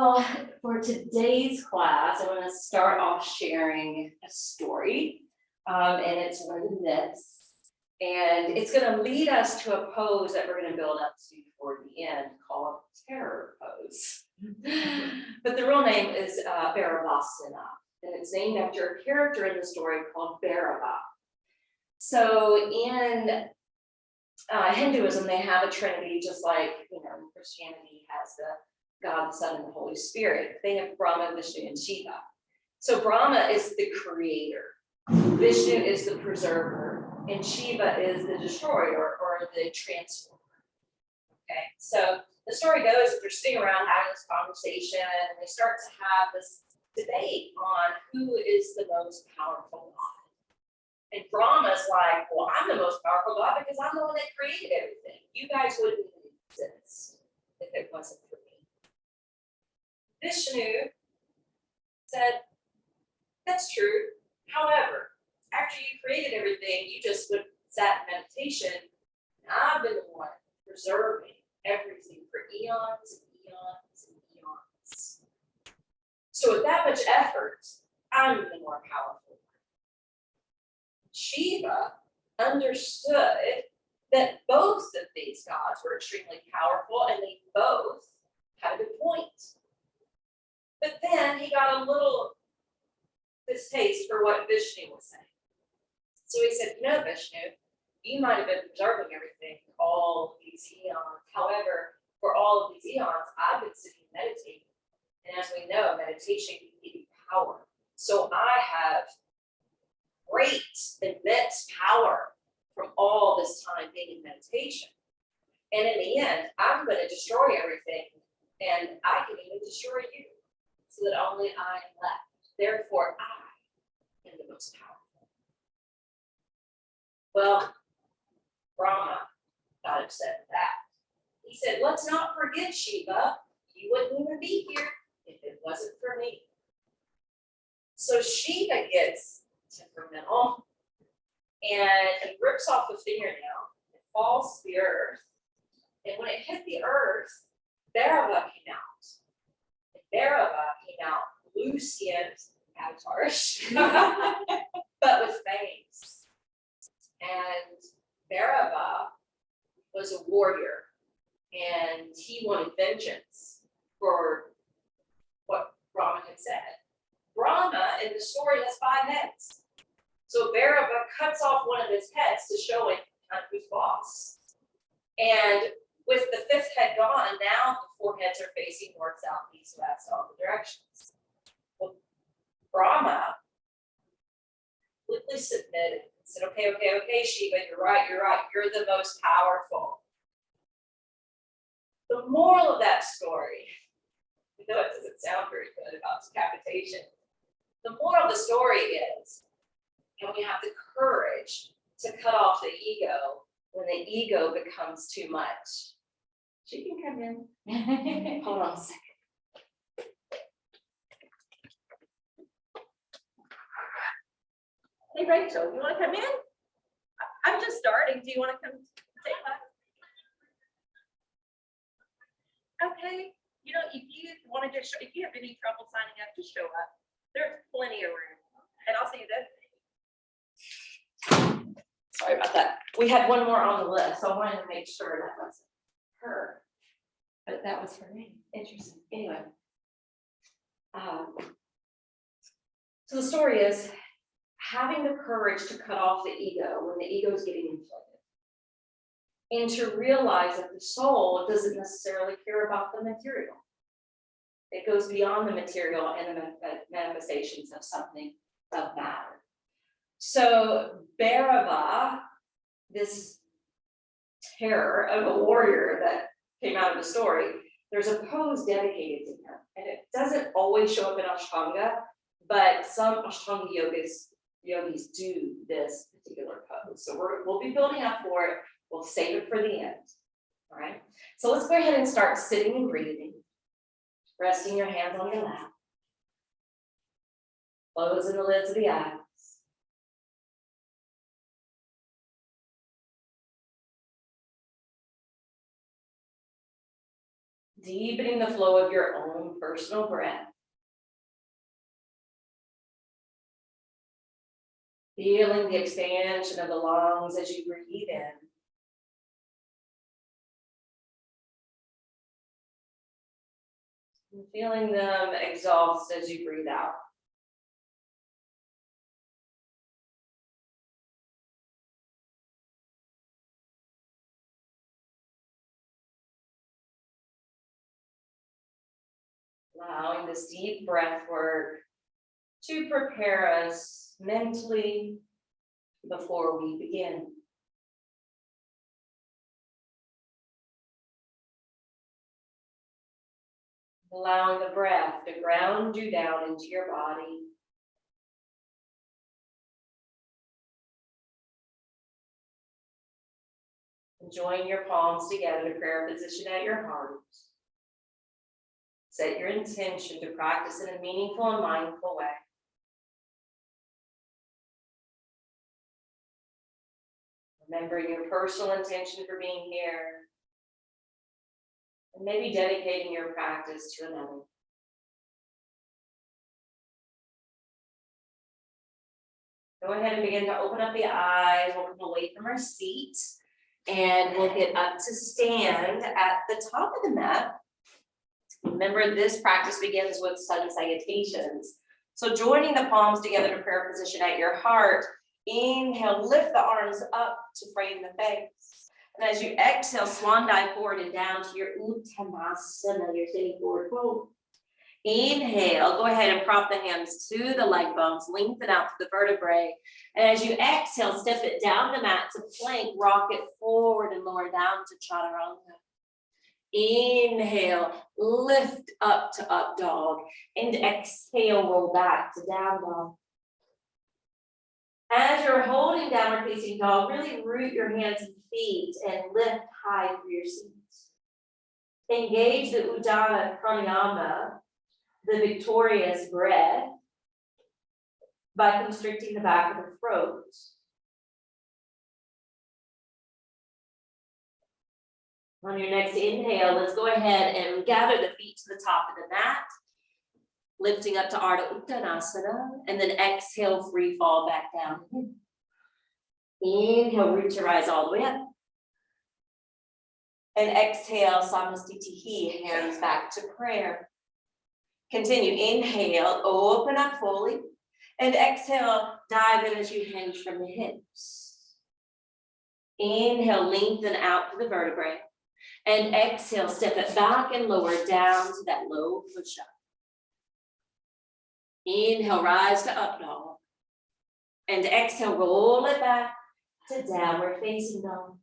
Well, for today's class, I want to start off sharing a story, and it's one of the myths. And it's going to lead us to a pose that we're going to build up to toward the end called terror pose. But the real name is Bharavasana, and it's named after a character in the story called Bharava. So in Hinduism, they have a Trinity, just like Christianity has the God, the Son, and the Holy Spirit. They have Brahma, Vishnu, and Shiva. So Brahma is the creator, Vishnu is the preserver, and Shiva is the destroyer or the transformer. Okay, so the story goes that they're sitting around having this conversation, and they start to have this debate on who is the most powerful God. And Brahma's like, well, I'm the most powerful God because I'm the one that created everything. You guys wouldn't even exist if it wasn't for me. Vishnu said, that's true. However, after you created everything, you just sat in meditation. And I've been the one preserving everything for eons and eons and eons. So with that much effort, I'm the more powerful one. Shiva understood that both of these gods were extremely powerful and they both had a good point. But then he got a little distaste for what Vishnu was saying. So he said, Vishnu, you might have been preserving everything for all of these eons. However, for all of these eons, I've been sitting meditating. And as we know, meditation can give you power. So I have great, immense power from all this time being in meditation. And in the end, I'm going to destroy everything. And I can even destroy you so that only I am left. Therefore, I am the most powerful. Well, Brahma got upset at that. He said, let's not forget, Shiva, you wouldn't even be here if it wasn't for me. So Shiva gets temperamental and rips off a fingernail. It falls to the earth. And when it hit the earth, Bharava came out. And Bharava came out Lucian avatarish, but with fangs. And Bharava was a warrior, and he wanted vengeance for what Brahma had said. Brahma in the story has 5 heads. So Bharava cuts off one of his heads to show him who's boss. And with the 5th head gone, now the 4 heads are facing north, south, east, west, all the directions. Well, Brahma quickly submitted and said, okay, Shiva, you're right, you're the most powerful. The moral of that story, I know it doesn't sound very good about decapitation. The moral of the story is, and we have the courage to cut off the ego when the ego becomes too much. She can come in. Hold on a second. Hey, Rachel, you want to come in? I'm just starting. Do you want to come say hi? Okay. If you want to just, if you have any trouble signing up, just show up. There's plenty of room. And I'll see you then. Sorry about that. We had one more on the list, so I wanted to make sure that wasn't her. But that was her name. Interesting. Anyway. So the story is having the courage to cut off the ego when the ego is getting inflated. And to realize that the soul doesn't necessarily care about the material. It goes beyond the material and the manifestations of something of matter. So Bharava, this terror of a warrior that came out of the story, there's a pose dedicated to him. And it doesn't always show up in Ashtanga, but some Ashtanga yogis do this particular pose. So we'll be building up for it. We'll save it for the end. All right. So let's go ahead and start sitting and breathing. Resting your hands on your lap. Closing the lids of the eyes. deepening the flow of your own personal breath. Feeling the expansion of the lungs as you breathe in. And feeling them exhaust as you breathe out. Allowing this deep breath work to prepare us mentally before we begin. Allowing the breath to ground you down into your body. And join your palms together to prayer position at your heart. Set your intention to practice in a meaningful and mindful way. Remembering your personal intention for being here. And maybe dedicating your practice to another. Go ahead and begin to open up the eyes. We'll come away from our seat. And we'll get up to stand at the top of the mat. Remember, this practice begins with sun salutations. So joining the palms together to prayer position at your heart. Inhale, lift the arms up to frame the face. And as you exhale, swan dive forward and down to your Uttanasana, your sitting forward fold. Inhale, go ahead and prop the hands to the leg bones, lengthen out to the vertebrae. And as you exhale, step it down the mat to plank, rock it forward and lower down to chaturanga. Inhale, lift up to up dog, and exhale, roll back to down dog. As you're holding downward facing dog, really root your hands and feet and lift high through your seat. Engage the Uddiyana Pranayama, the victorious breath, by constricting the back of the throat. On your next inhale, let's go ahead and gather the feet to the top of the mat, lifting up to Ardha Uttanasana, and then exhale, free fall back down. Inhale, root to rise all the way up. And exhale, Samastitihi, hands back to prayer. Continue, inhale, open up fully, and exhale, dive in as you hinge from the hips. Inhale, lengthen out to the vertebrae, and exhale, step it back and lower down to that low push-up. Inhale, rise to up dog, and exhale, roll it back to downward facing dog.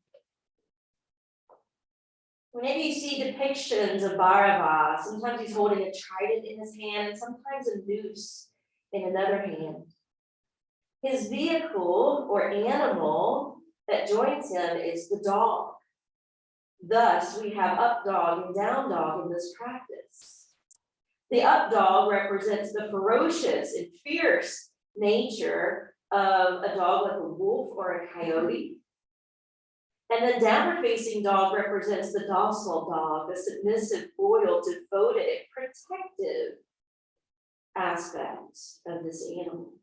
Whenever you see depictions of Bharava, sometimes he's holding a trident in his hand and sometimes a noose in another hand. His vehicle or animal that joins him is the dog. Thus, we have up dog and down dog in this practice. The up dog represents the ferocious and fierce nature of a dog like a wolf or a coyote. And the downward facing dog represents the docile dog, the submissive, loyal, devoted, and protective aspects of this animal.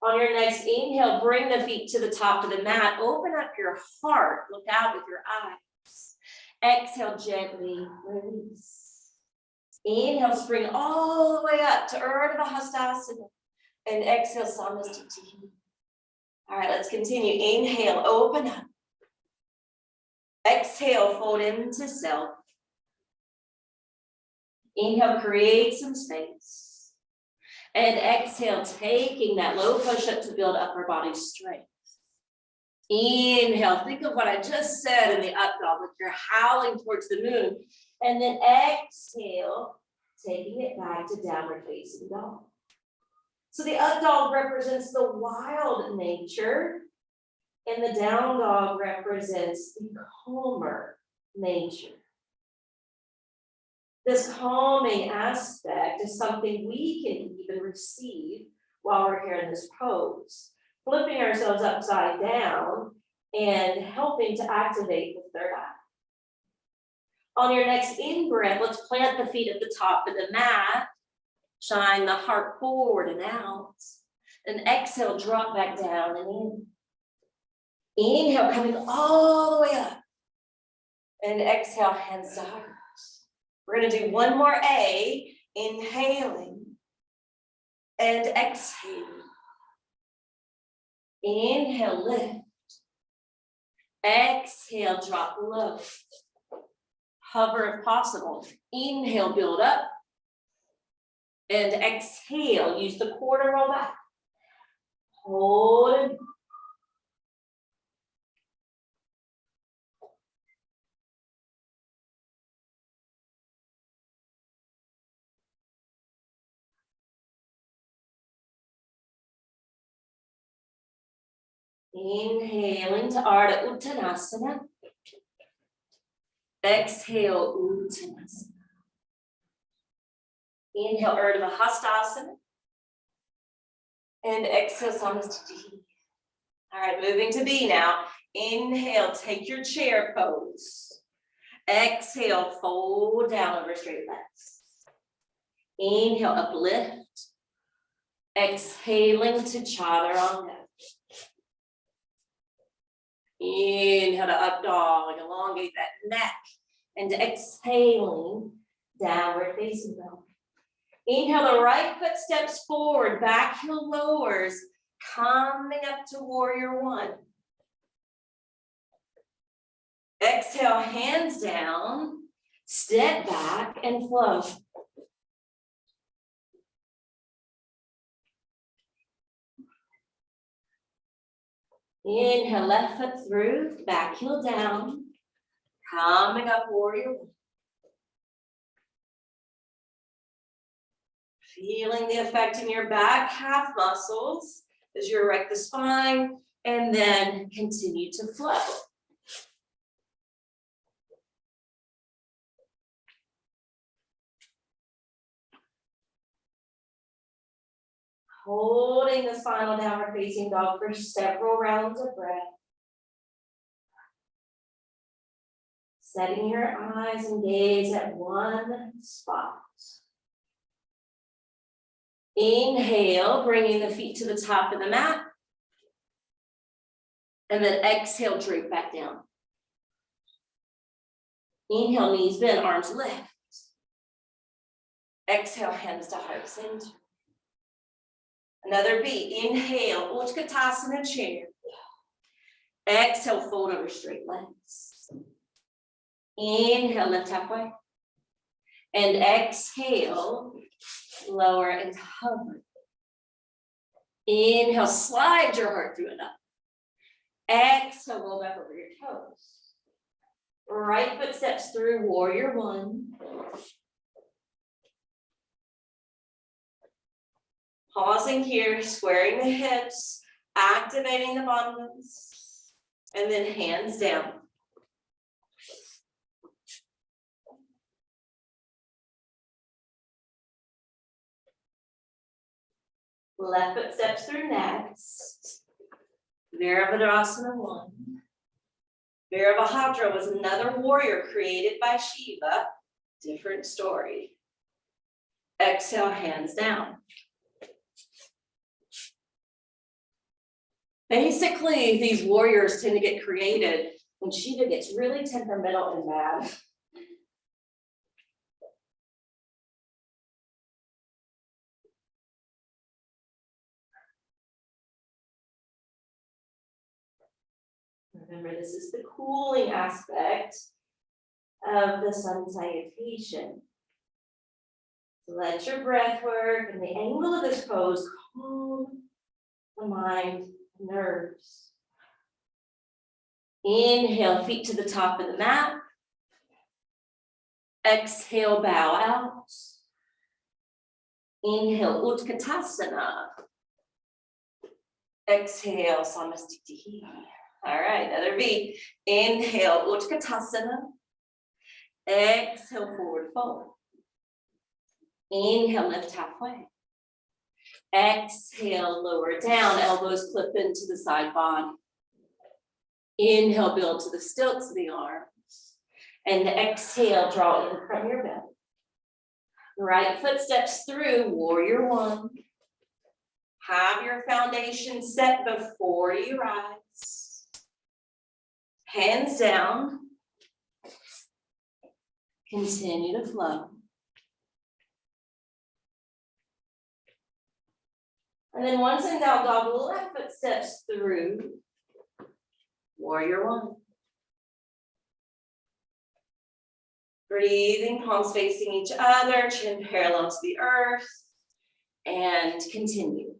On your next inhale, bring the feet to the top of the mat. Open up your heart. Look out with your eyes. Exhale, gently release. Inhale, spring all the way up to Urdhva Hastasana. And exhale, Samastitihi. All right, let's continue. Inhale, open up. Exhale, fold into self. Inhale, create some space. And exhale, taking that low push-up to build upper body strength. Inhale, think of what I just said in the up dog, like you're howling towards the moon. And then exhale, taking it back to downward facing dog. So the up dog represents the wild nature, and the down dog represents the calmer nature. This calming aspect is something we can even receive while we're here in this pose, flipping ourselves upside down and helping to activate the third eye. On your next in-breath, let's plant the feet at the top of the mat. Shine the heart forward and out. And exhale, drop back down and in. Inhale, coming all the way up. And exhale, hands to heart. We're going to do one more A. Inhaling. And exhaling. Inhale, lift. Exhale, drop low. Hover if possible. Inhale, build up. And exhale, use the core to roll back. Hold it. Inhaling to Ardha Uttanasana. Exhale, Uttanasana. Inhale, Urdhva Hastasana. And exhale, Samastiti. All right, moving to B now. Inhale, take your chair pose. Exhale, fold down over straight legs. Inhale, uplift. Exhaling to Chaturanga. Inhale to up dog, elongate that neck. And exhaling, downward facing dog. Inhale, the right foot steps forward, back heel lowers, coming up to warrior one. Exhale, hands down, step back and flow. Inhale, left foot through, back heel down, coming up warrior one. Feeling the effect in your back half muscles as you erect the spine and then continue to flow. Holding the final downward facing dog for several rounds of breath. Setting your eyes and gaze at one spot. Inhale, bringing the feet to the top of the mat. And then exhale, drape back down. Inhale, knees bend, arms lift. Exhale, hands to heart center. Another B. Inhale, Utkatasana chair. Exhale, fold over straight legs. Inhale, lift halfway. And exhale, lower and hover. Inhale, slide your heart through and up. Exhale, roll back over your toes. Right foot steps through warrior one. Pausing here, squaring the hips, activating the bandhas, and then hands down. Left foot steps through next. Virabhadrasana one. Virabhadra was another warrior created by Shiva. Different story. Exhale, hands down. Basically, these warriors tend to get created when Shiva gets really temperamental and mad. Remember, this is the cooling aspect of the sun salutation. Let your breath work and the angle of this pose calm the mind, nerves. Inhale, feet to the top of the mat. Exhale, bow out. Inhale, Utkatasana. Exhale, Samastiti. All right, another V. Inhale, Utkatasana. Exhale, forward fold. Inhale, lift halfway. Exhale, lower down, elbows clip into the side body. Inhale, build to the stilts of the arms. And exhale, draw in from your belly. Right foot steps through, warrior one. Have your foundation set before you rise. Hands down. Continue to flow. And then once in down dog, left foot steps through, warrior one. Breathing, palms facing each other, chin parallel to the earth, and continue.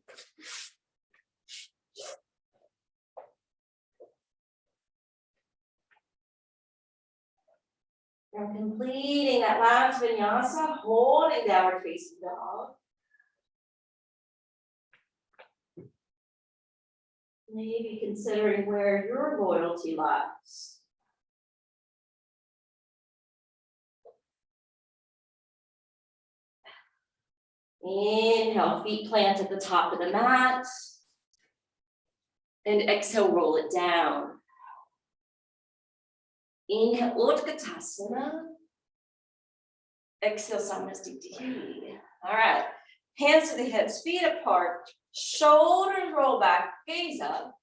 And completing that last vinyasa, holding downward facing dog. Maybe considering where your loyalty lies. Inhale, feet plant at the top of the mat. And exhale, roll it down. Inhale, Utkatasana. Exhale, Samasthiti. All right, hands to the hips, feet apart, shoulders roll back, gaze up.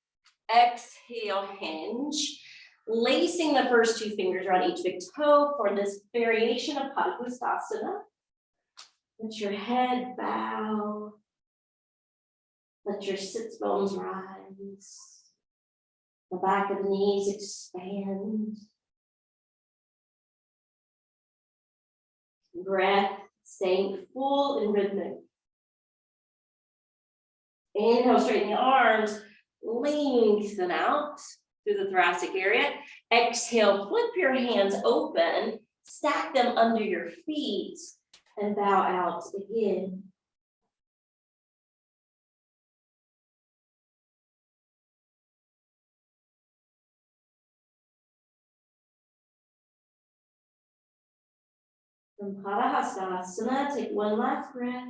Exhale, hinge. Lacing the first two fingers around each big toe for this variation of Padangusthasana. Let your head bow. Let your sits bones rise. The back of the knees expand. Breath staying full and rhythmic. Inhale, straighten the arms, lengthen out through the thoracic area. Exhale, flip your hands open, stack them under your feet, and bow out again. From Padahastasana, take one last breath.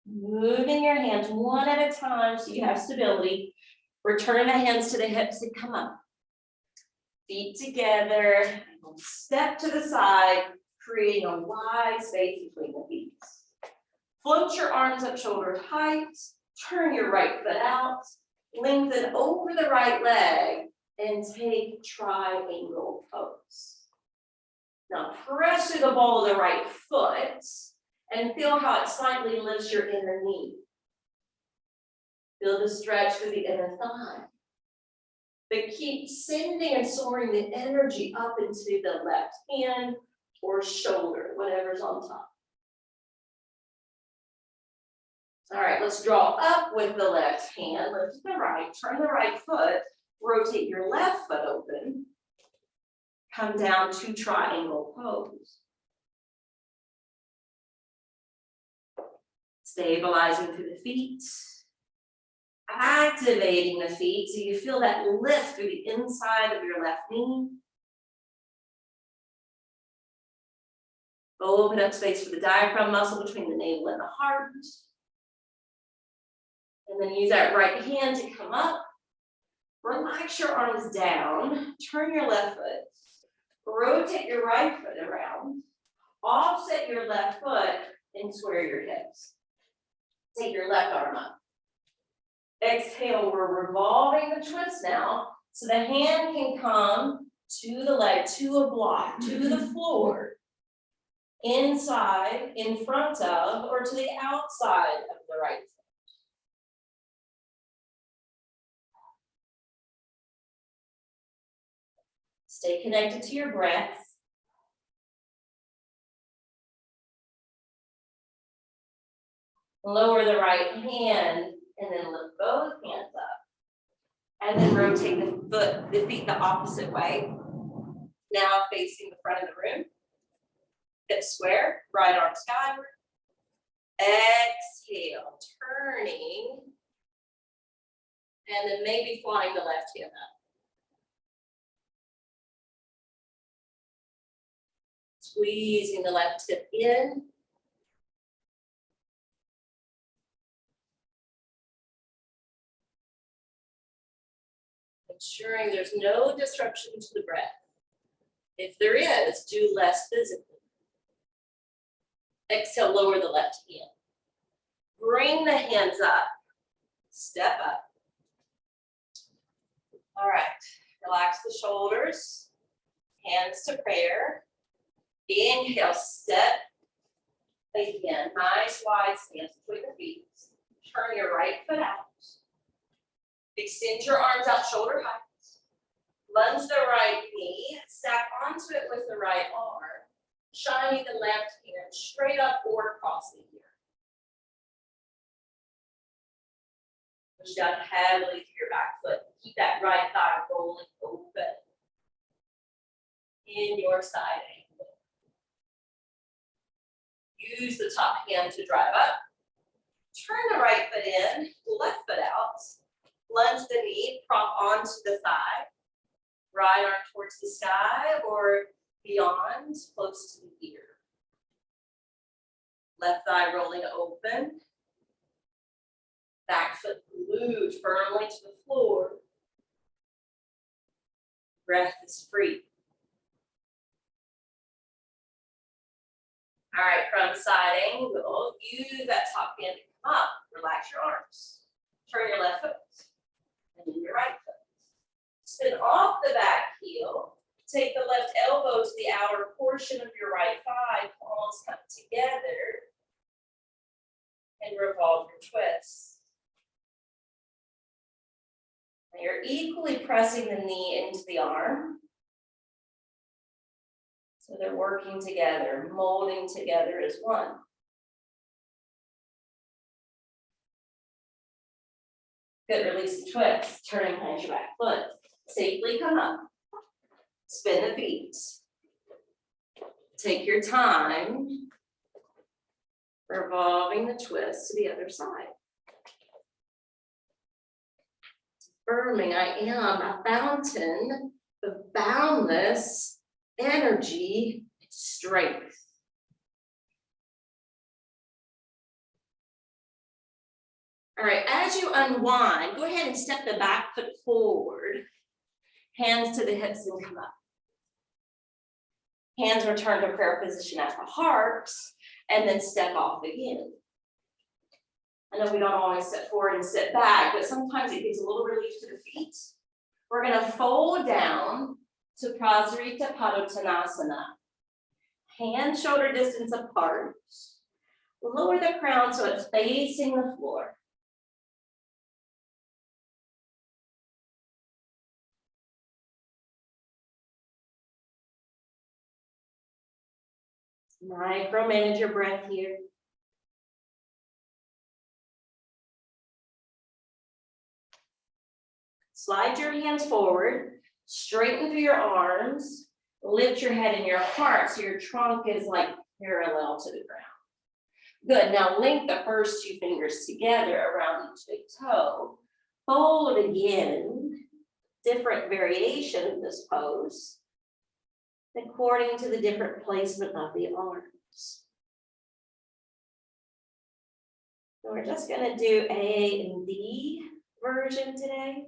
Moving your hands one at a time so you have stability. Return the hands to the hips and come up. Feet together, step to the side, creating a wide space between the feet. Float your arms up shoulder height, turn your right foot out, lengthen over the right leg, and take triangle pose. Now press through the ball of the right foot and feel how it slightly lifts your inner knee. Feel the stretch through the inner thigh. But keep sending and soaring the energy up into the left hand or shoulder, whatever's on top. All right, let's draw up with the left hand, lift the right, turn the right foot, rotate your left foot open, come down to triangle pose. Stabilizing through the feet, activating the feet so you feel that lift through the inside of your left knee. Open up space for the diaphragm muscle between the navel and the heart. And then use that right hand to come up. Relax your arms down, turn your left foot, rotate your right foot around, offset your left foot, and square your hips. Take your left arm up. Exhale, we're revolving the twist now, so the hand can come to the leg, to a block, to the floor, inside, in front of, or to the outside of the right foot. Stay connected to your breath. Lower the right hand and then lift both hands up. And then rotate the feet the opposite way. Now facing the front of the room. Hips square, right arm skyward. Exhale, turning. And then maybe flying the left hand up. Squeezing the left hip in. Ensuring there's no disruption to the breath. If there is, do less physically. Exhale, lower the left hand. Bring the hands up. Step up. All right, relax the shoulders. Hands to prayer. Inhale, step. Again, nice wide stance between the feet. Turn your right foot out. Extend your arms out shoulder height. Lunge the right knee, stack onto it with the right arm, shining the left hand straight up or crossing here. Push down heavily to your back foot. Keep that right thigh rolling open in your side angle. Use the top hand to drive up. Turn the right foot in, left foot out. Lunge the knee, prop onto the thigh. Right arm towards the sky or beyond, close to the ear. Left thigh rolling open. Back foot glued firmly to the floor. Breath is free. All right, from side angle, use that top hand to come up. Relax your arms. Turn your left foot and then your right foot. Spin off the back heel. Take the left elbow to the outer portion of your right thigh. Palms come together. And revolve your twists. Now you're equally pressing the knee into the arm. So they're working together, molding together as one. Good, release the twist. Turning behind your back foot. Safely come up. Spin the feet. Take your time. Revolving the twist to the other side. Affirming I am a fountain of boundless energy and strength. All right, as you unwind, go ahead and step the back foot forward. Hands to the hips and come up. Hands return to prayer position at the heart, and then step off again. I know we don't always step forward and step back, but sometimes it gives a little relief to the feet. We're gonna fold down to Prasarita Padottanasana. Hands shoulder distance apart. Lower the crown so it's facing the floor. Micromanage your breath here. Slide your hands forward, straighten through your arms, lift your head and your heart so your trunk is like parallel to the ground. Good, now link the first two fingers together around each big toe. Fold again, different variation of this pose, according to the different placement of the arms. So we're just gonna do A and D version today.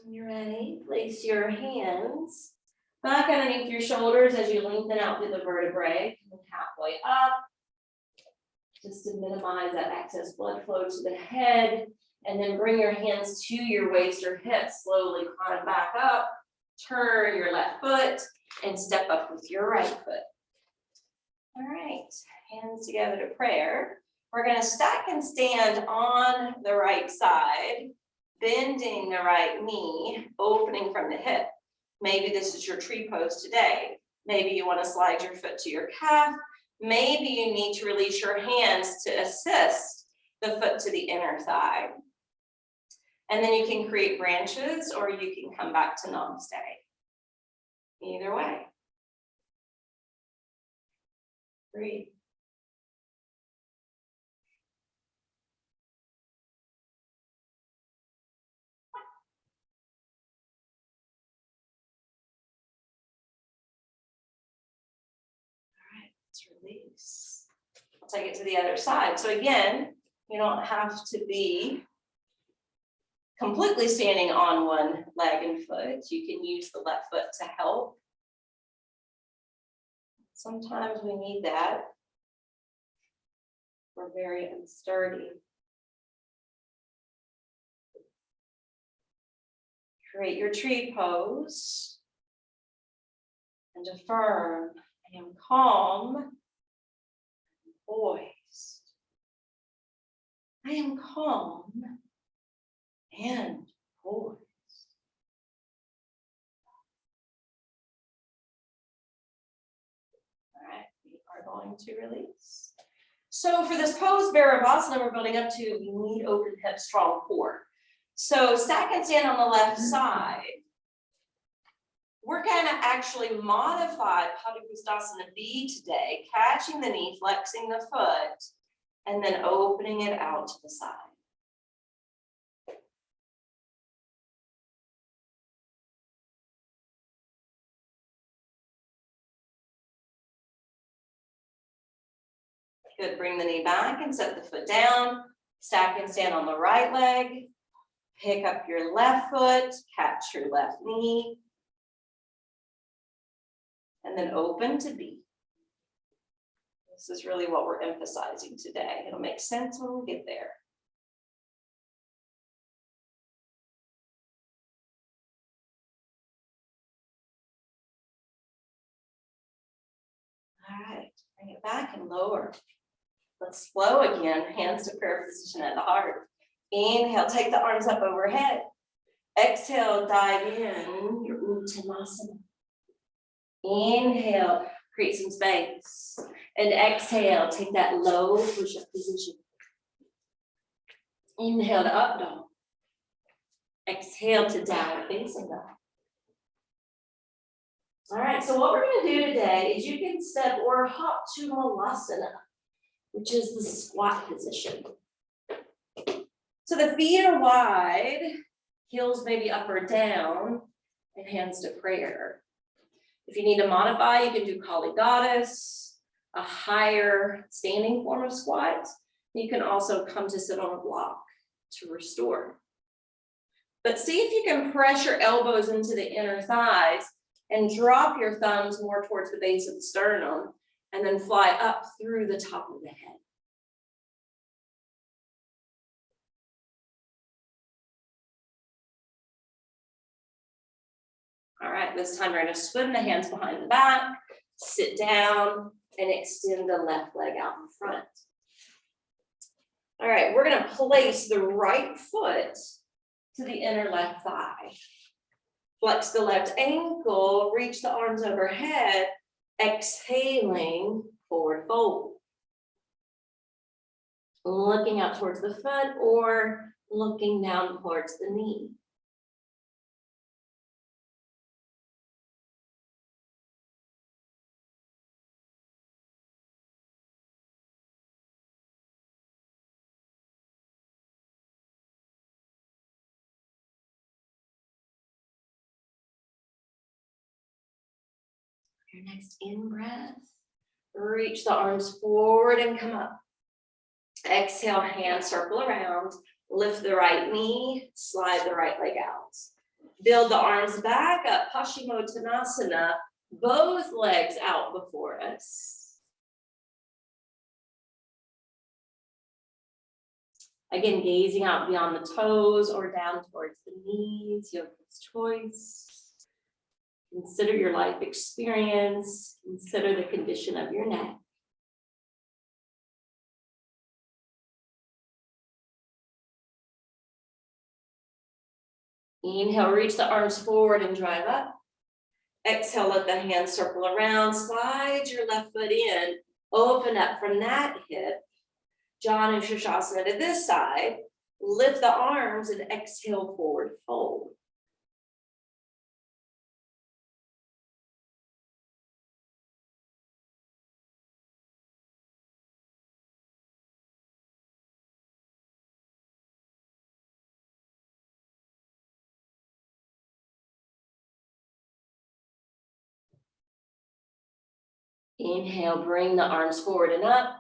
When you're ready, place your hands back underneath your shoulders as you lengthen out through the vertebrae, coming halfway up, just to minimize that excess blood flow to the head, and then bring your hands to your waist or hips, slowly climb back up, turn your left foot, and step up with your right foot. All right, hands together to prayer. We're gonna stack and stand on the right side, bending the right knee, opening from the hip. Maybe this is your tree pose today. Maybe you want to slide your foot to your calf. Maybe you need to release your hands to assist the foot to the inner thigh. And then you can create branches or you can come back to namaste. Either way. Breathe. Let's release. I'll take it to the other side. So again, you don't have to be completely standing on one leg and foot. You can use the left foot to help. Sometimes we need that. We're very unsturdy. Create your tree pose and affirm, I am calm, poised. I am calm and poised. All right, we are going to release. So for this pose, Bharava, we're building up to, we need open hip, strong core. So stack and stand on the left side. We're gonna actually modify Padangusthasana B today, catching the knee, flexing the foot, and then opening it out to the side. Good, bring the knee back and set the foot down. Stack and stand on the right leg. Pick up your left foot, catch your left knee. And then open to B. This is really what we're emphasizing today. It'll make sense when we get there. All right, bring it back and lower. Let's flow again, hands to prayer position at the heart. Inhale, take the arms up overhead. Exhale, dive in your Uttanasana. Inhale, create some space. And exhale, take that low push-up position. Inhale to up dog. Exhale to downward facing dog. All right, so what we're going to do today is you can step or hop to Malasana, which is the squat position. So the feet are wide, heels maybe up or down, and hands to prayer. If you need to modify, you can do Kali Goddess, a higher standing form of squat. You can also come to sit on a block to restore. But see if you can press your elbows into the inner thighs and drop your thumbs more towards the base of the sternum and then fly up through the top of the head. All right, this time we're going to swim the hands behind the back, sit down, and extend the left leg out in front. All right, we're going to place the right foot to the inner left thigh. Flex the left ankle, reach the arms overhead, exhaling, forward fold. Looking out towards the foot or looking down towards the knee. Your next in-breath, reach the arms forward and come up. Exhale, hands circle around, lift the right knee, slide the right leg out. Build the arms back up, Paschimottanasana, both legs out before us. Again, gazing out beyond the toes or down towards the knees, yogi's choice. Consider your life experience. Consider the condition of your neck. Inhale, reach the arms forward and drive up. Exhale, let the hands circle around. Slide your left foot in. Open up from that hip. Janu Shirshasana to this side. Lift the arms and exhale, forward fold. Inhale, bring the arms forward and up.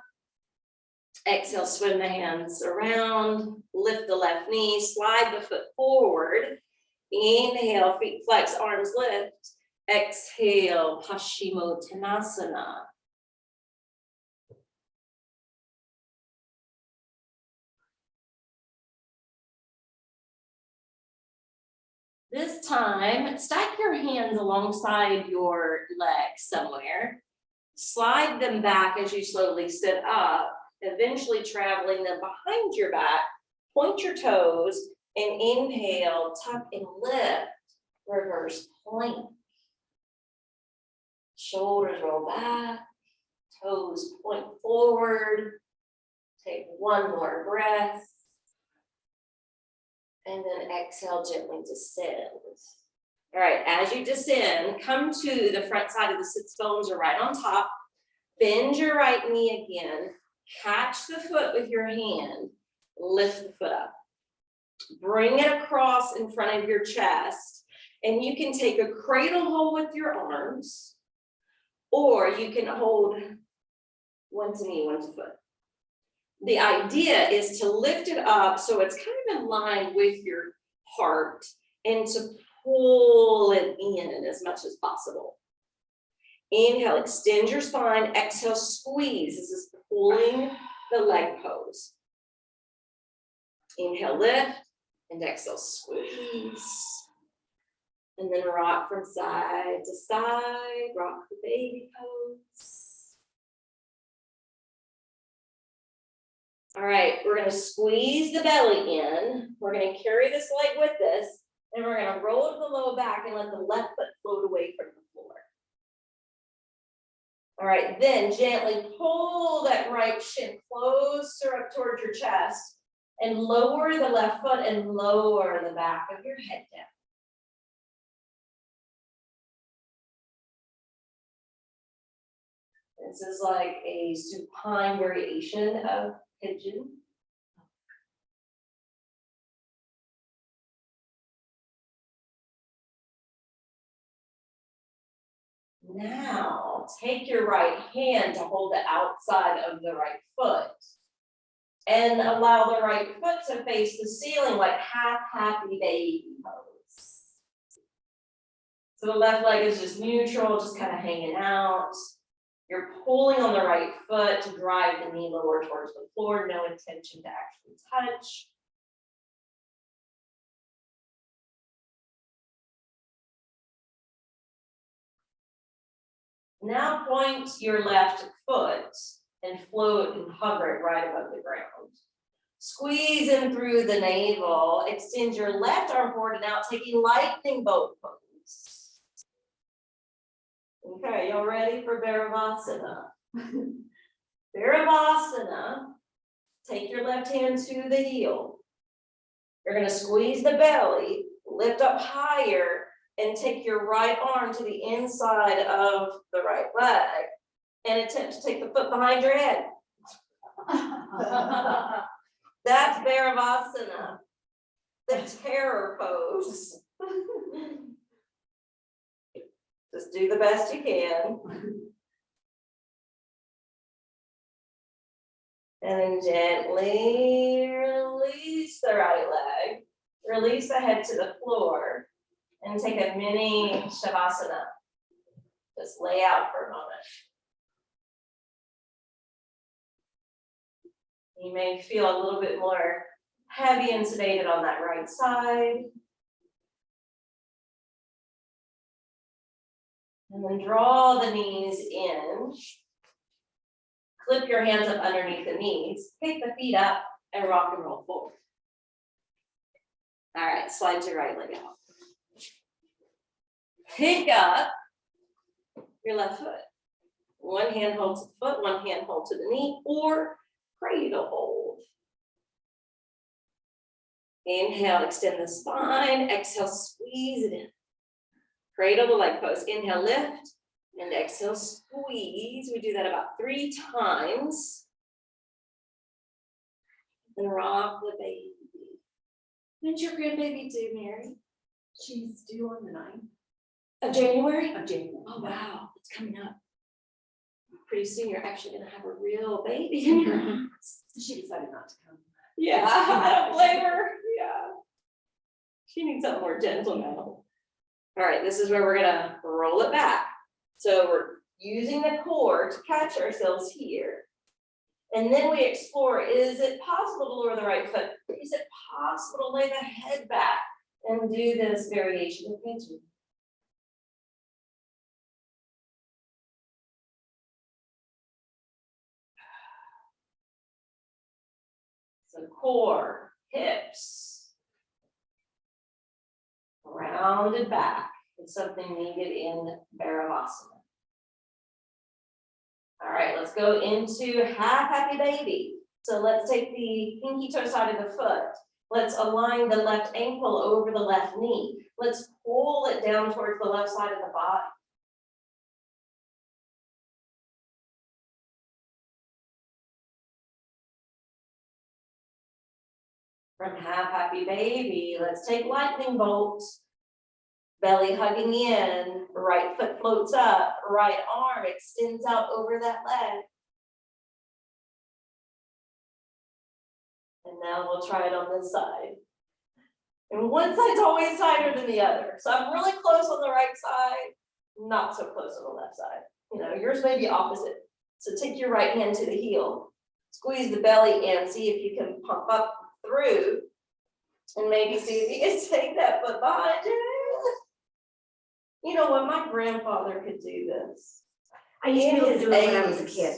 Exhale, swim the hands around, lift the left knee, slide the foot forward. Inhale, feet flex, arms lift. Exhale, Paschimottanasana. This time, stack your hands alongside your legs somewhere. Slide them back as you slowly sit up, eventually traveling them behind your back. Point your toes and inhale, tuck and lift, reverse plank. Shoulders roll back, toes point forward. Take one more breath. And then exhale, gently descend. All right, as you descend, come to the front side of the sits bones or right on top. Bend your right knee again. Catch the foot with your hand. Lift the foot up. Bring it across in front of your chest. And you can take a cradle hold with your arms, or you can hold one to knee, one to foot. The idea is to lift it up so it's kind of in line with your heart and to pull it in as much as possible. Inhale, extend your spine. Exhale, squeeze. This is pulling the leg pose. Inhale, lift, and exhale, squeeze. And then rock from side to side, rock the baby pose. All right, we're gonna squeeze the belly in. We're gonna carry this leg with us, and we're gonna roll to the low back and let the left foot float away from the floor. All right, then gently pull that right shin closer up towards your chest and lower the left foot and lower the back of your head down. This is like a supine variation of pigeon. Now, take your right hand to hold the outside of the right foot and allow the right foot to face the ceiling like half happy baby pose. So the left leg is just neutral, just kind of hanging out. You're pulling on the right foot to drive the knee lower towards the floor, no intention to actually touch. Now point your left foot and float and hover it right above the ground. Squeeze in through the navel, extend your left arm forward and out, taking lightning bolt pose. Okay, y'all ready for Bharavasana? Bharavasana, take your left hand to the heel. You're gonna squeeze the belly, lift up higher, and take your right arm to the inside of the right leg and attempt to take the foot behind your head. That's Bharavasana, the terror pose. Just do the best you can. And then gently release the right leg, release the head to the floor, and take a mini Shavasana. Just lay out for a moment. You may feel a little bit more heavy and sedated on that right side. And then draw the knees in. Clip your hands up underneath the knees. Pick the feet up and rock and roll forward. All right, slide your right leg out. Pick up your left foot. One hand holds the foot, one hand holds to the knee, or cradle hold. Inhale, extend the spine. Exhale, squeeze it in. Cradle the leg pose. Inhale, lift, and exhale, squeeze. We do that about 3 times. And rock the baby. When's your grandbaby due, Mary? She's due on the 9th Of January? of January. Oh, wow, it's coming up. pretty soon you're actually gonna have a real baby in your house. She decided not to come. Yeah, I don't blame her, yeah. She needs something more gentle now. All right, this is where we're gonna roll it back. So we're using the core to catch ourselves here. And then we explore, is it possible to lower the right foot? Is it possible to lay the head back and do this variation of pigeon? So core, hips, rounded back is something needed in Bharavasana. All right, let's go into half happy baby. So let's take the pinky toe side of the foot. Let's align the left ankle over the left knee. Let's pull it down towards the left side of the body. From half happy baby, let's take lightning bolts. Belly hugging in, right foot floats up, right arm extends out over that leg. And now we'll try it on this side. And one side's always tighter than the other. So I'm really close on the right side, not so close on the left side. You know, yours may be opposite. So take your right hand to the heel, squeeze the belly in, see if you can pump up through, and maybe see if you can take that foot behind you. You know what, my grandfather could do this. I used to be able to do it when I was a 80s. kid.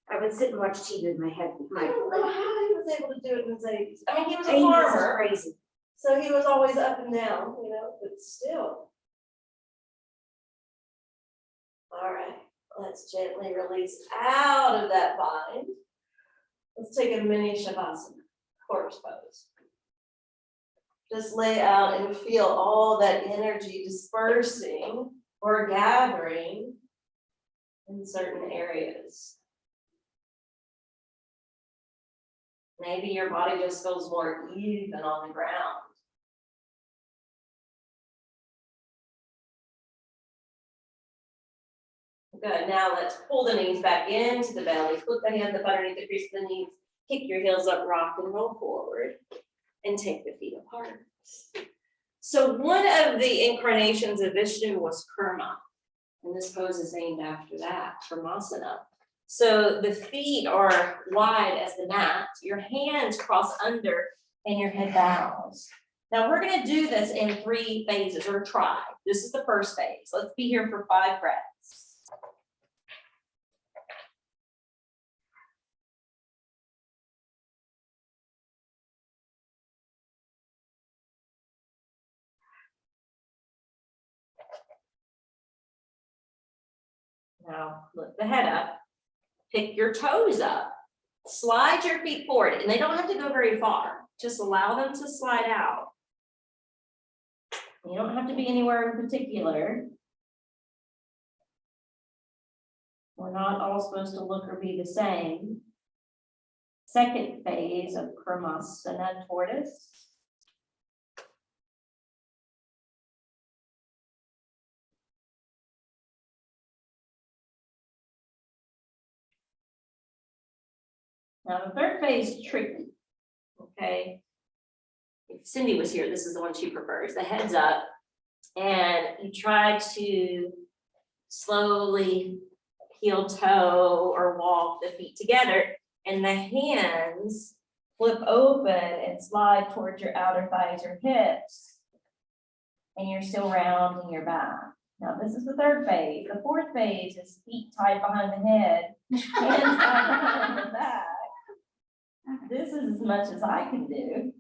I would sit and watch TV with my head. I don't know how he was able to do it in his 80s. I mean, he was a 80s is farmer, crazy. so he was always up and down, you know, but still. All right, let's gently release out of that bind. Let's take a mini Shavasana, horse pose. Just lay out and feel all that energy dispersing or gathering in certain areas. Maybe your body just feels more even on the ground. Good, now let's pull the knees back into the belly, flip the hands up underneath the crease of the knees, kick your heels up, rock and roll forward, and take the feet apart. So one of the incarnations of Vishnu was Kurma, and this pose is named after that, Kurmasana. So the feet are wide as the mat, your hands cross under, and your head bows. Now we're gonna do this in 3 phases, or try. This is the first phase. Let's be here for 5 breaths. Now lift the head up, pick your toes up, slide your feet forward, and they don't have to go very far. Just allow them to slide out. You don't have to be anywhere in particular. We're not all supposed to look or be the same. Second phase of Kurmasana, tortoise. Now the third phase is tricky, okay? If Cindy was here, this is the one she prefers. The head's up, and you try to slowly heel toe or walk the feet together, and the hands flip open and slide towards your outer thighs or hips, and you're still rounding your back. Now this is the third phase. The fourth phase is feet tied behind the head, hands tied behind the back. This is as much as I can do.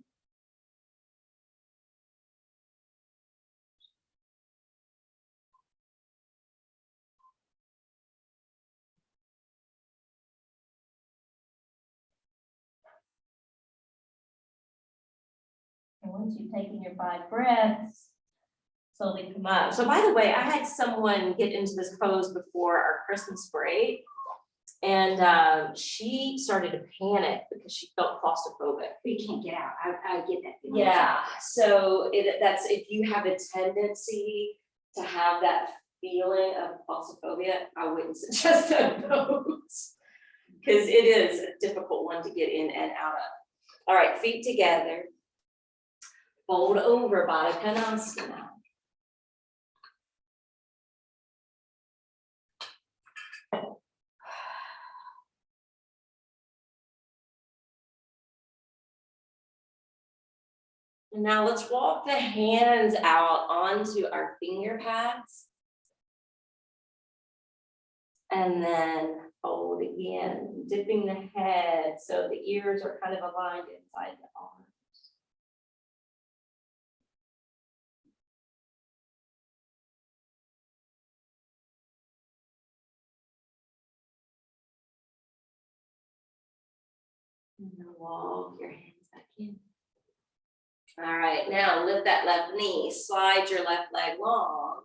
And once you've taken your 5 breaths, slowly come up. So by the way, I had someone get into this pose before our Christmas break, and she started to panic because she felt claustrophobic. You can't get out. I get that feeling. Yeah, so that's if you have a tendency to have that feeling of claustrophobia, I wouldn't suggest that pose. Because it is a difficult one to get in and out of. All right, feet together. Fold over, Baddha Konasana. And now let's walk the hands out onto our finger pads. And then fold again, dipping the head so the ears are kind of aligned inside the arms. And then walk your hands back in. All right, now lift that left knee, slide your left leg long,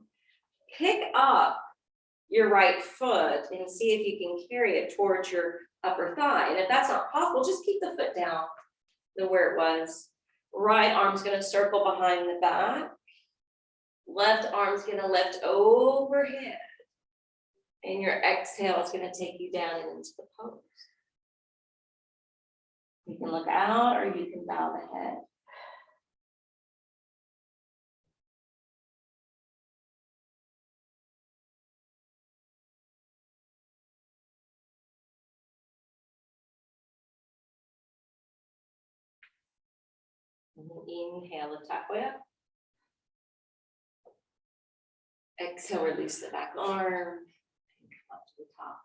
pick up your right foot and see if you can carry it towards your upper thigh. And if that's not possible, just keep the foot down to where it was. Right arm's gonna circle behind the back. Left arm's gonna lift overhead. And your exhale is gonna take you down and into the pose. You can look out or you can bow the head. And then inhale, lift halfway up. Exhale, release the back arm. And come up to the top.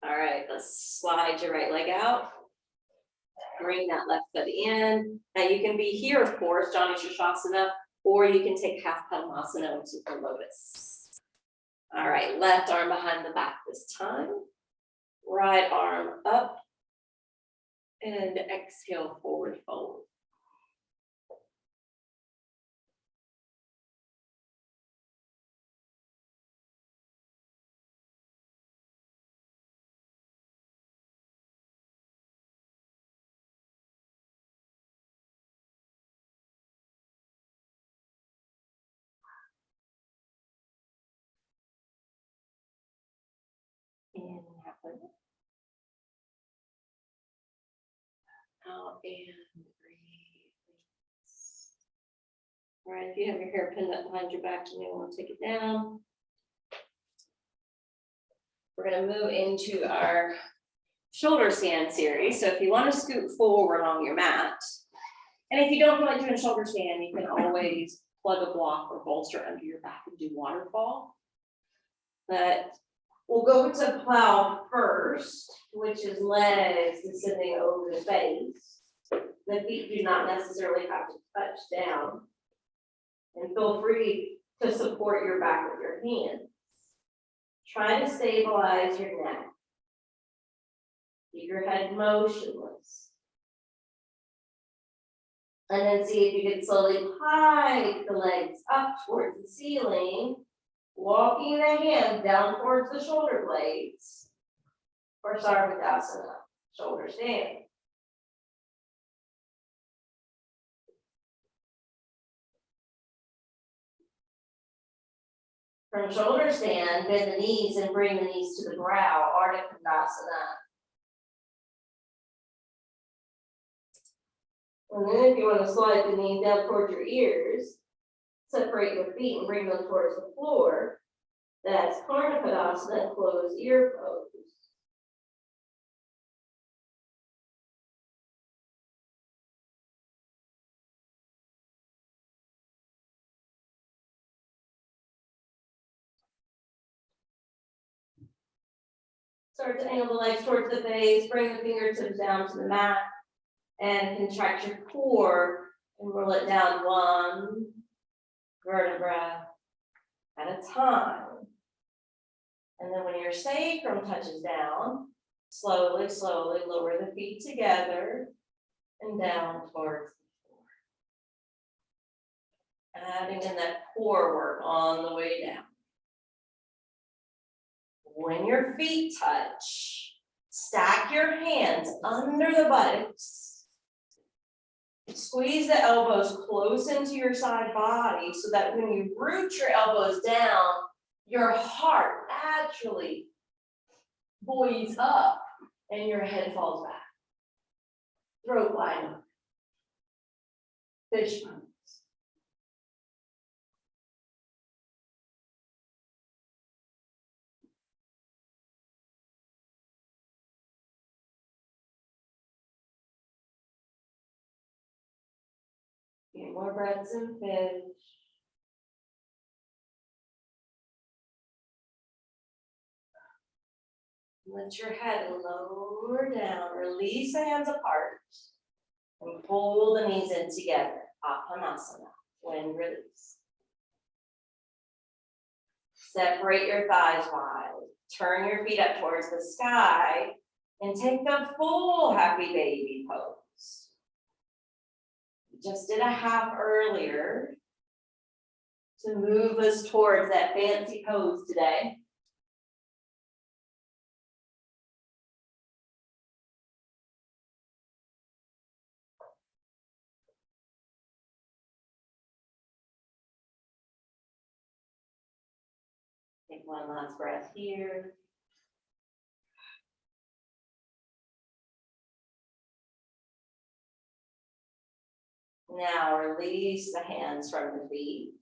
All right, let's slide your right leg out. Bring that left foot in. Now you can be here, of course, Janu Shirshasana, or you can take half Padmasana, which is the lotus. All right, left arm behind the back this time. Right arm up. And exhale, forward fold. And halfway up. Out and breathe. All right, if you have your hair pinned up behind your back, you may want to take it down. We're going to move into our shoulder stand series. So if you want to scoot forward on your mat, and if you don't feel like doing a shoulder stand, you can always plug a block or bolster under your back and do waterfall. But we'll go to plow first, which is legs descending over the face. The feet do not necessarily have to touch down. And feel free to support your back with your hands. Try to stabilize your neck. Keep your head motionless. And then see if you can slowly hike the legs up towards the ceiling, walking the hands down towards the shoulder blades, or Sarvadasana, shoulder stand. From shoulder stand, bend the knees and bring the knees to the brow, Ardha Kondasana. And then if you want to slide the knees down towards your ears, separate your feet and bring them towards the floor. That's Karna Padasana, closed ear pose. Start to angle the legs towards the face, bring the fingertips down to the mat, and contract your core and roll it down one vertebra at a time. And then when your sacrum touches down, slowly, slowly lower the feet together and down towards the floor. Adding in that core work on the way down. When your feet touch, stack your hands under the buttocks. Squeeze the elbows close into your side body so that when you root your elbows down, your heart actually buoys up and your head falls back. Throat wide open. Fish pose. Few more breaths in fish. Let your head lower down, release the hands apart, and pull the knees in together, Apanasana, when release. Separate your thighs wide, turn your feet up towards the sky, and take the full happy baby pose. We just did a half earlier to move us towards that fancy pose today. Take one last breath here. Now release the hands from the feet.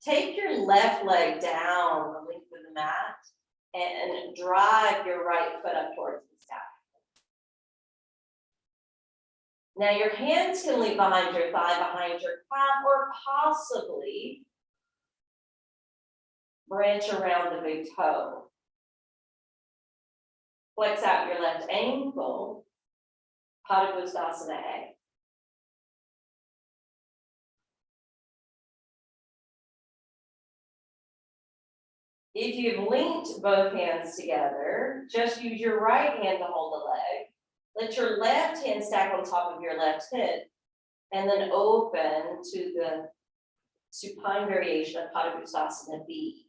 Take your left leg down the length of the mat and drive your right foot up towards the sky. Now your hands can leave behind your thigh, behind your calf, or possibly branch around the big toe. Flex out your left ankle, Padangusthasana A. If you've linked both hands together, just use your right hand to hold the leg. Let your left hand stack on top of your left hip, and then open to the supine variation of Padangusthasana B.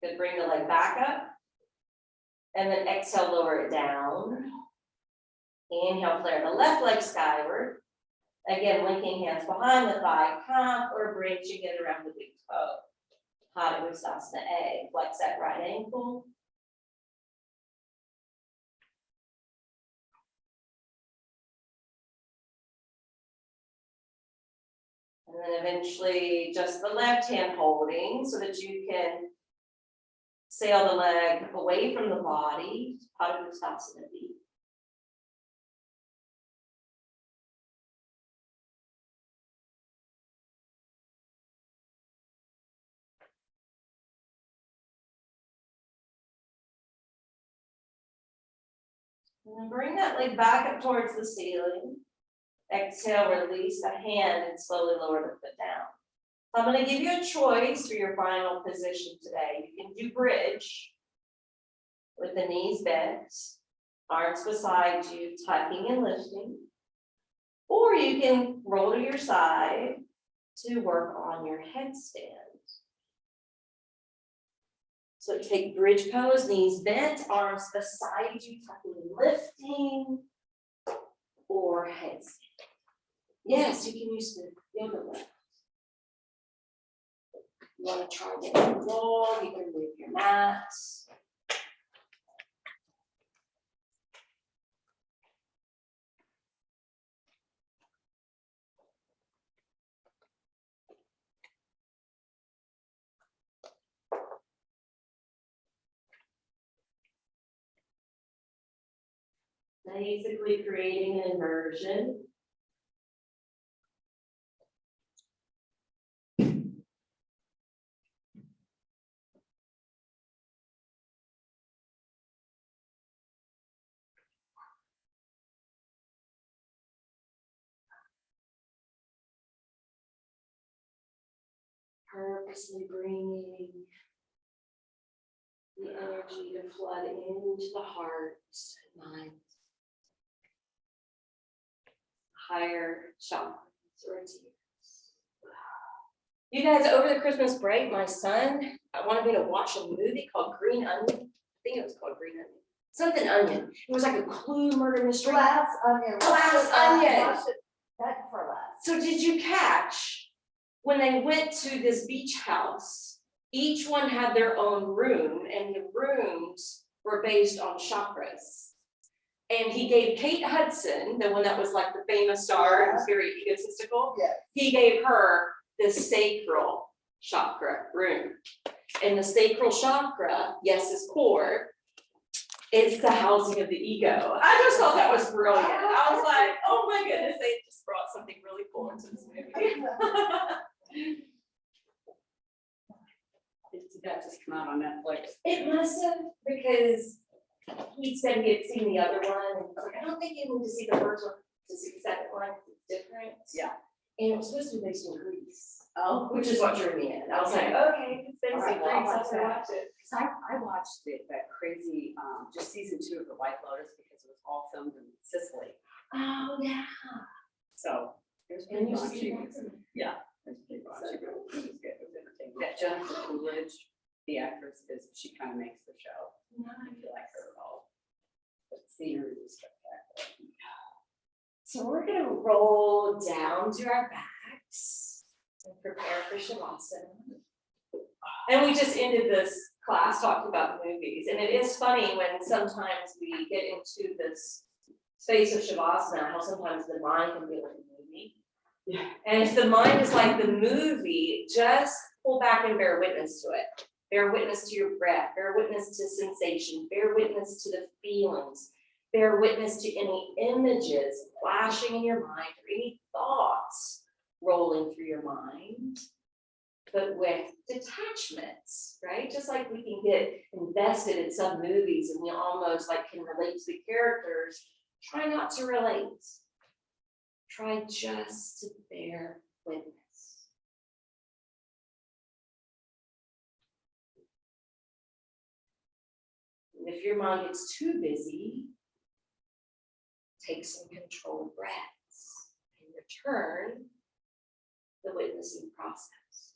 Good, bring the leg back up, and then exhale, lower it down. Inhale, flare the left leg skyward. Again, linking hands behind the thigh, calf, or branching it around the big toe. Padangusthasana A. Flex that right ankle. And then eventually just the left hand holding so that you can sail the leg away from the body. Padangusthasana B. And then bring that leg back up towards the ceiling. Exhale, release the hand and slowly lower the foot down. So I'm going to give you a choice for your final position today. You can do bridge with the knees bent, arms beside you, tucking and lifting. Or you can roll to your side to work on your headstand. So take bridge pose, knees bent, arms beside you, tucking and lifting, or headstand. Yes, you can use the yoga mat. You want to try getting the wall, you can move your mats. Basically creating an inversion. Purposely bringing the energy to flood into the heart and mind. Higher chakras or tears. You guys, over the Christmas break, my son wanted me to watch a movie called Green Onion. I think it was called Green Onion. something onion. It was like a clue murder mystery. Glass onion. Glass onion. Watch it. That for last. So did you catch when they went to this beach house, each one had their own room and the rooms were based on chakras. And he gave Kate Hudson, the one that was like the famous star and was very egotistical, Yes. he gave her the sacral chakra room. And the sacral chakra, yes, is core. It's the housing of the ego. I just thought that was brilliant. I was like, oh my goodness, they just brought something really cool into this movie. Did that just come out on Netflix? It must have, because he said he had seen the other one, and I was like, I don't think you need to see the first one to see the second one, 'cause it's different. Yeah. And it was supposed to be based in Greece, Oh, which is what drew me in. I was like, okay, it's based in Alright, Greece, well, I'll have to watch it. because I watched that crazy, just season 2 of The White Lotus because it was all filmed in Sicily. Oh, yeah. So it was And pretty you should see raunchy. that. Yeah. It was pretty raunchy, but it was good. It was entertaining. That Jennifer Coolidge, the actress, she kind of makes the show. I feel like her at all. But the scenery was spectacular. So we're gonna roll down to our backs and prepare for Shavasana. And we just ended this class talking about the movies, and it is funny when sometimes we get into this space of Shavasana, how sometimes the mind can be like a movie. Yeah. And if the mind is like the movie, just pull back and bear witness to it. Bear witness to your breath, bear witness to sensation, bear witness to the feelings, bear witness to any images flashing in your mind or any thoughts rolling through your mind, but with detachments, right? Just like we can get invested in some movies and we almost like can relate to the characters, try not to relate. Try just to bear witness. And if your mind gets too busy, take some controlled breaths and return the witnessing process.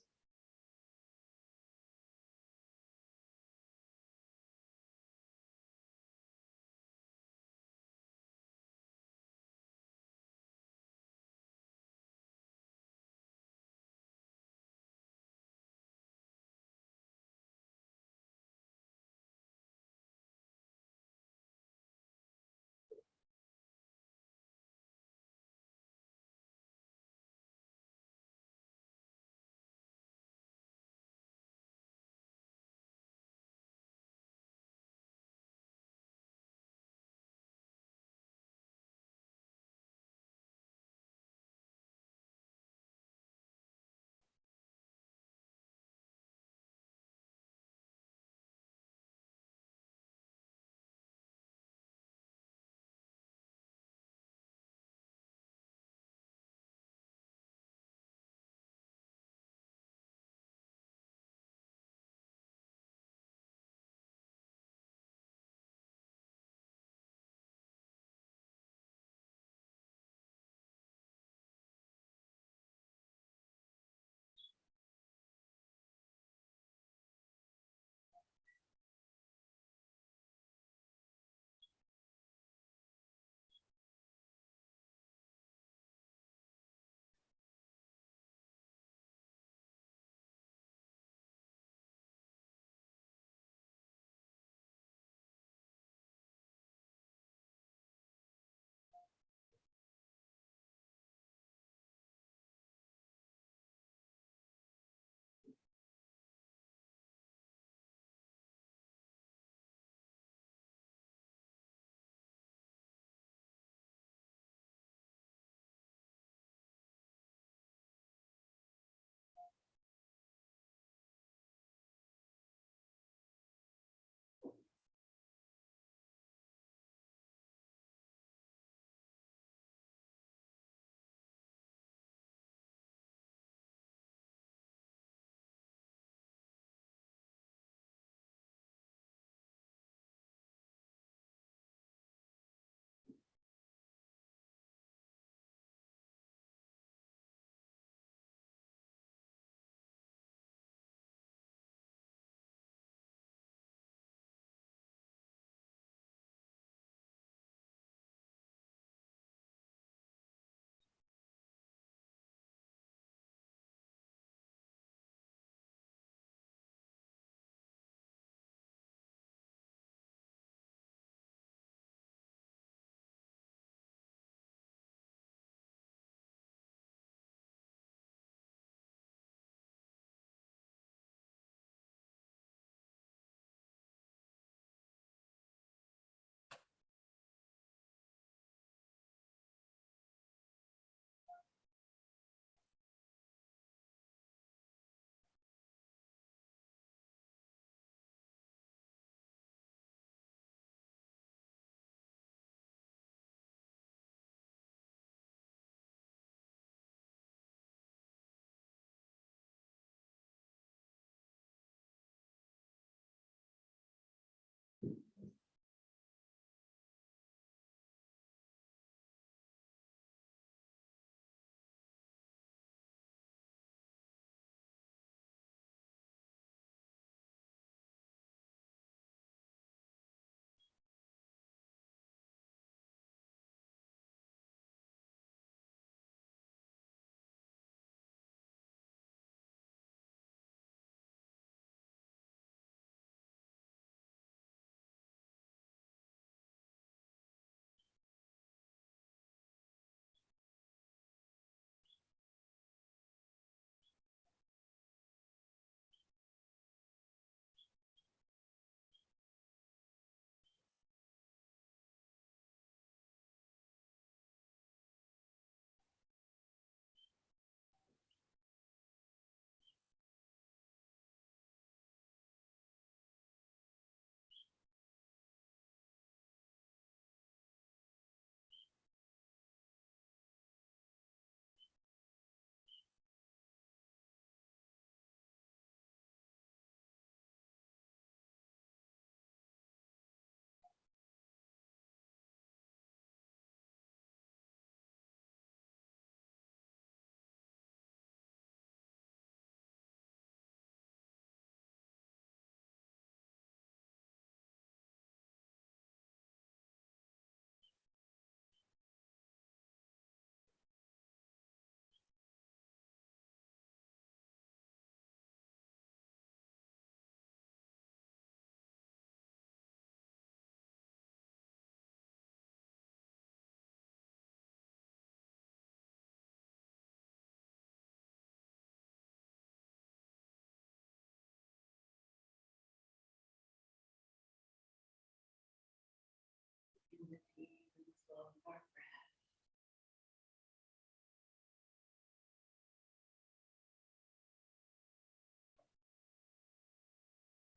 the deep and slow of our breath.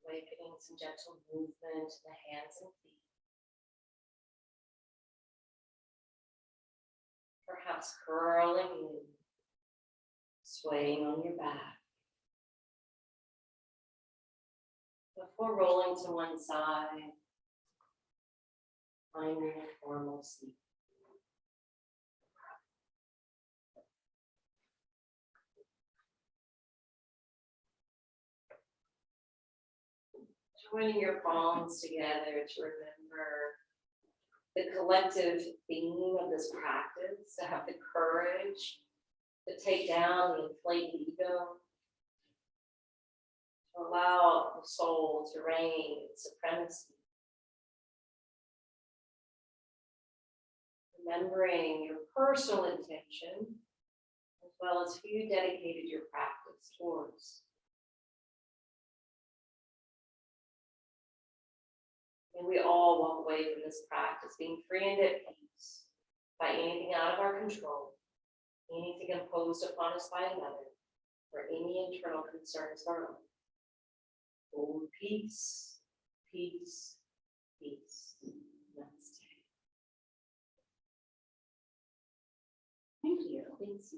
Awakening some gentle movement in the hands and feet. Perhaps curling in, swaying on your back. Before rolling to one side, finding a formal seat. Joining your palms together to remember the collective theme of this practice, to have the courage to take down the inflated ego, to allow the soul to reign in supremacy. Remembering your personal intention, as well as who you dedicated your practice towards. And we all walk away from this practice being free and at peace by anything out of our control, anything imposed upon us by another, or any internal concerns of our own. Oh, peace, peace, peace. Namaste. Thank you. Thanks.